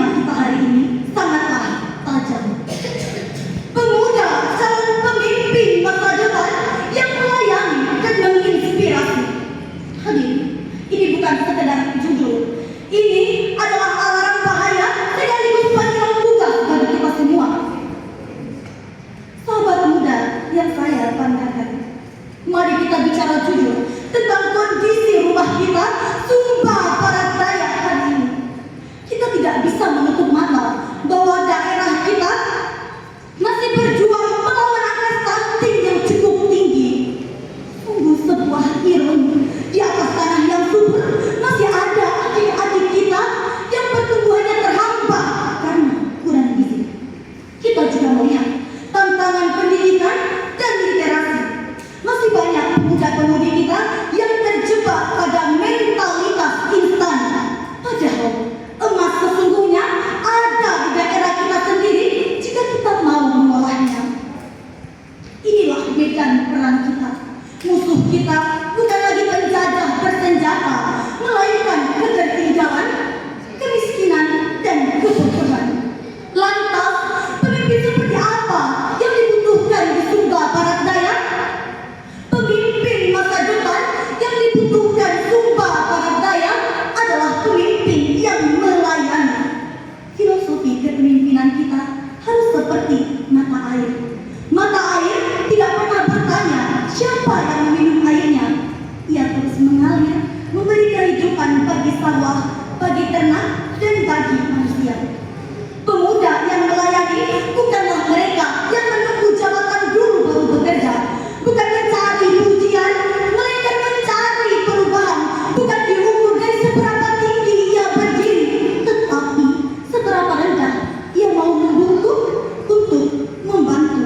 tema kita hari ini sangatlah tajam. Pemuda calon pemimpin masa depan yang melayani dan menginspirasi. Hadirin, ini bukan sekedar judul. Ini adalah alarm bahaya sekaligus panggilan tugas bagi kita semua. Sahabat muda yang saya banggakan, mari kita bicara jujur tentang kondisi rumah kita, Sumba Barat Daya hari ini. Kita tidak bisa menutup mata bahwa daerah kita masih berjuang melawan angka stunting yang cukup tinggi. Sungguh sebuah ironi, di atas tanah yang subur masih ada adik-adik kita yang pertumbuhannya terhambat karena kurang gizi. Kita juga melihat tantangan pendidikan dan literasi. Masih banyak pemuda-pemudi kita yang terjebak pada mentalitas instan. Padahal emas sesungguhnya ada di daerah kita sendiri jika kita mau mengolahnya. Inilah medan perang kita. Musuh kita bukan lagi penjajah bersenjata, melainkan ketertinggalan, kemiskinan, dan kebodohan. Lantas, pemimpin seperti apa yang dibutuhkan di Sumba Barat Daya? Pemimpin masa depan yang dibutuhkan Sumba Barat Daya adalah pemimpin yang melayani. Filosofi kepemimpinan kita harus seperti mata air. Mata air tidak pernah bertanya siapa yang meminum airnya. Ia terus mengalir, memberi kehidupan bagi sawah, bagi ternak, dan bagi manusia. Pemuda yang melayani bukanlah mereka yang menunggu jabatan dulu baru bekerja, bukan mencari pujian, melainkan mencari perubahan. Bukan diukur dari seberapa tinggi ia berdiri, tetapi seberapa rendah ia mau membungkuk untuk membantu.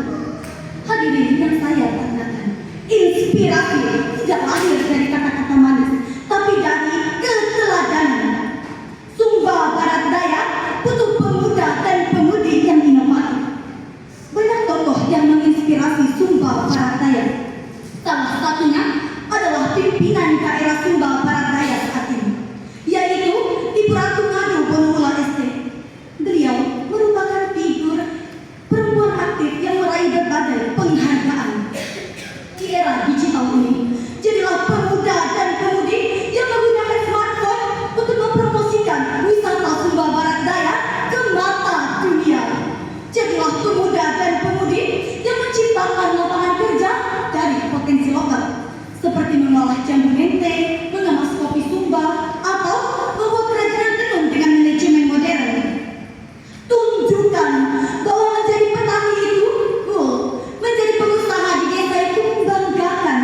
Hadirin yang saya banggakan, inspirasi tidak lahir dari kata-kata manis, tapi dari keteladanan. Sumba Barat Daya butuh pemuda dan pemudi yang inovatif. Banyak tokoh yang menginspirasi Sumba Barat Daya. Salah satunya adalah pimpinan daerah Sumba Barat Daya saat ini, yaitu Ibu Ratu Ngadu Bonula ST. Beliau merupakan figur perempuan aktif yang meraih berbagai penghargaan. Di era digital ini, jadilah pemuda dan pemudi yang menggunakan smartphone untuk mempromosikan wisata Sumba Barat Daya ke mata dunia. Jadilah pemuda dan pemudi yang menciptakan lapangan kerja dari potensi lokal, seperti mengolah jambu mente, mengemas kopi Sumba, atau membuat kerajinan tenun dengan manajemen modern. Tunjukkan bahwa menjadi petani itu cool, menjadi pengusaha di desa itu membanggakan.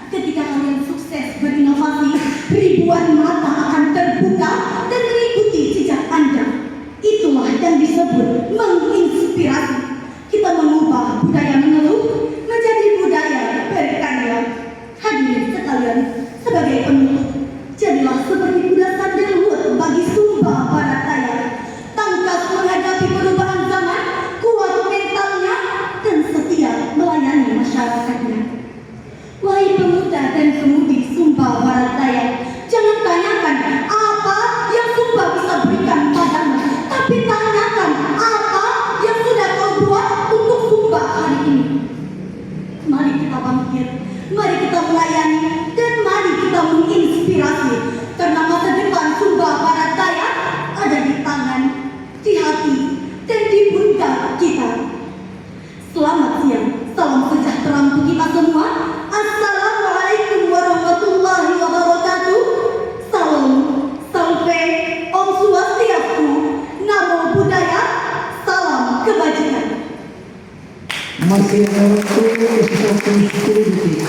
Ketika kalian sukses berinovasi, ribuan mata akan terbuka dan mengikuti jejak Anda. Itulah yang disebut menginspirasi. Kita mengubah budaya mengeluh menjadi budaya berkarya. Hadirin sekalian, sebagai penutup, jadilah seperti kuda sandalwood bagi Sumba Barat Daya. Tangkas menghadapi perubahan zaman, kuat mentalnya, dan setia melayani masyarakatnya. Wahai pemuda dan pemudi Sumba Barat Daya, jangan tanyakan apa yang Sumba bisa berikan padamu, tapi tanyakan apa yang sudah kau buat untuk Sumba hari ini. Mari kita bangkit, mari kita melayani, dan mari kita menginspirasi. Karena masa depan Sumba Barat Daya ada di tangan, di hati, dan di pundak kita. Selamat siang, salam sejahtera untuk kita semua. Assalamualaikum warahmatullahi wabarakatuh. Salam, salve, Om Swastiastu, Namo Buddhaya, salam kebajikan. Masih ada waktu untuk 10 detik.